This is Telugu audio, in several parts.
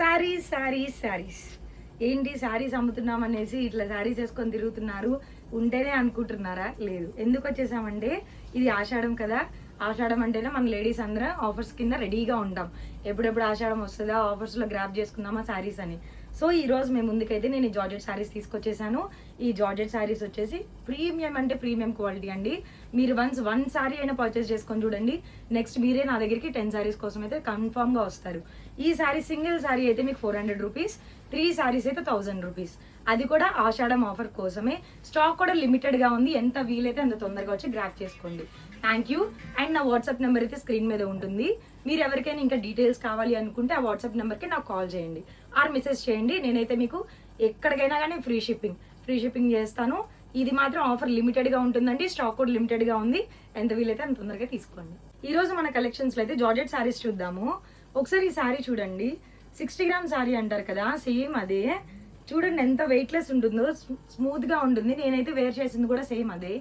శారీస్ శారీస్ శారీస్ ఏంటి శారీస్ అమ్ముతున్నామనేసి ఇట్లా శారీస్ వేసుకొని తిరుగుతున్నారు ఉంటేనే అనుకుంటున్నారా? లేదు. ఎందుకు వచ్చేసామంటే ఇది ఆషాఢం కదా, ఆషాఢం అంటేనే మన లేడీస్ అందరం ఆఫర్స్ కింద రెడీగా ఉంటాం. ఎప్పుడెప్పుడు ఆషాఢం వస్తుందా, ఆఫర్స్లో గ్రాప్ చేసుకుందామా శారీస్ అని. సో ఈ రోజు మేము ముందుకైతే నేను ఈ జార్జెట్ శారీస్ తీసుకొచ్చేసాను. ఈ జార్జెట్ శారీస్ వచ్చేసి ప్రీమియం అంటే ప్రీమియం క్వాలిటీ అండి. మీరు వన్ శారీ అయినా పర్చేస్ చేసుకొని చూడండి, నెక్స్ట్ మీరే నా దగ్గరికి 10 శారీస్ కోసం అయితే కన్ఫామ్గా వస్తారు. ఈ శారీ సింగిల్ శారీ అయితే మీకు 400 రూపీస్, 3 శారీస్ అయితే 1000 రూపీస్. అది కూడా ఆషాఢం ఆఫర్ కోసమే. స్టాక్ కూడా లిమిటెడ్గా ఉంది, ఎంత వీలైతే అంత తొందరగా వచ్చి గ్రాప్ చేసుకోండి. Thank you. అండ్ నా వాట్సాప్ నెంబర్ అయితే స్క్రీన్ మీద ఉంటుంది. మీరు ఎవరికైనా ఇంకా డీటెయిల్స్ కావాలి అనుకుంటే ఆ వాట్సాప్ నెంబర్కి నాకు కాల్ చేయండి ఆర్ మెసేజ్ చేయండి. నేనైతే మీకు ఎక్కడికైనా కానీ ఫ్రీ షిప్పింగ్ చేస్తాను. ఇది మాత్రం ఆఫర్ లిమిటెడ్గా ఉంటుందండి, స్టాక్ కూడా లిమిటెడ్గా ఉంది. ఎంత వీలైతే అంత తొందరగా తీసుకోండి. ఈ రోజు మన కలెక్షన్స్లో అయితే జార్జెట్ శారీస్ చూద్దాము. ఒకసారి ఈ శారీ చూడండి, 60 గ్రామ్ శారీ అంటారు కదా, సేమ్ అదే. చూడండి ఎంత వెయిట్లెస్ ఉంటుందో, స్మూత్గా ఉంటుంది. నేనైతే వేర్ చేసింది కూడా సేమ్ అదే.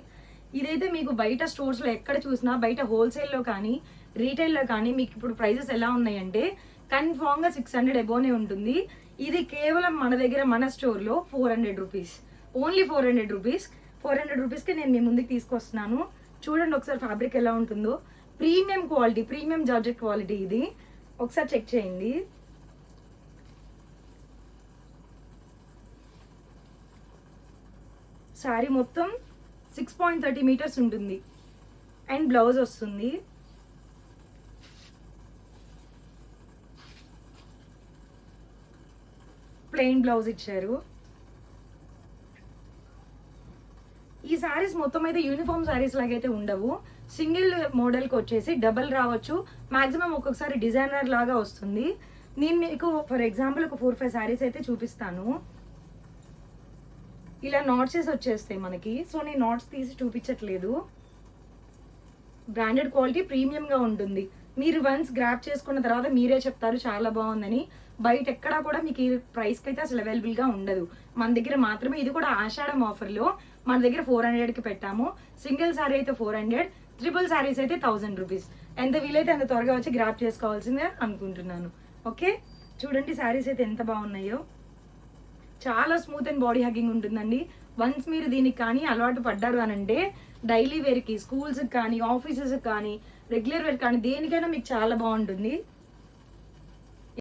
ఇదైతే మీకు బయట స్టోర్స్లో ఎక్కడ చూసినా, బయట హోల్సేల్లో కానీ రీటైల్లో కానీ మీకు ఇప్పుడు ప్రైజెస్ ఎలా ఉన్నాయంటే కన్ఫామ్గా 600 అబోనే ఉంటుంది. ఇది కేవలం మన దగ్గర మన స్టోర్లో 400 రూపీస్, ఓన్లీ 400 రూపీస్. 400 రూపీస్కి నేను మీ ముందుకు తీసుకొస్తున్నాను. చూడండి ఒకసారి ఫ్యాబ్రిక్ ఎలా ఉంటుందో. Premium quality, premium georgette quality. ఇది ఒకసారి చెక్ చేయండి. శారీ మొత్తం 6.30 మీటర్స్ ఉంటుంది అండ్ బ్లౌజ్ వస్తుంది. ప్లెయిన్ బ్లౌజ్ ఇచ్చారు. ఈ శారీస్ మొత్తం అయితే యూనిఫామ్ శారీస్ లాగైతే ఉండవు. సింగిల్ మోడల్కి వచ్చేసి డబల్ రావచ్చు, మాక్సిమం ఒక్కొక్కసారి డిజైనర్ లాగా వస్తుంది. నేను మీకు ఫర్ ఎగ్జాంపుల్ ఒక 4-5 శారీస్ అయితే చూపిస్తాను. ఇలా నాట్సెస్ వచ్చేస్తాయి మనకి. సో నేను నాట్స్ తీసి చూపించట్లేదు. బ్రాండెడ్ క్వాలిటీ ప్రీమియంగా ఉంటుంది. మీరు వన్స్ గ్రాప్ చేసుకున్న తర్వాత మీరే చెప్తారు చాలా బాగుందని. బయట ఎక్కడా కూడా మీకు ఈ ప్రైస్కి అయితే అసలు అవైలబుల్గా ఉండదు. మన దగ్గర మాత్రమే. ఇది కూడా ఆషాఢం ఆఫర్లో మన దగ్గర 400కి పెట్టాము. సింగిల్ శారీ అయితే 400, ట్రిపుల్ శారీస్ అయితే 1000 రూపీస్. ఎంత వీలైతే అంత త్వరగా వచ్చి గ్రాప్ చేసుకోవాల్సిందే అనుకుంటున్నాను. ఓకే, చూడండి శారీస్ అయితే ఎంత బాగున్నాయో. చాలా స్మూత్ అండ్ బాడీ హగ్గింగ్ ఉంటుందండి. వన్స్ మీరు దీనికి కానీ అలవాటు పడ్డారు అని అంటే డైలీ వేర్కి, స్కూల్స్కి కానీ, ఆఫీసెస్కి కానీ, రెగ్యులర్ వేర్ కానీ దేనికైనా మీకు చాలా బాగుంటుంది.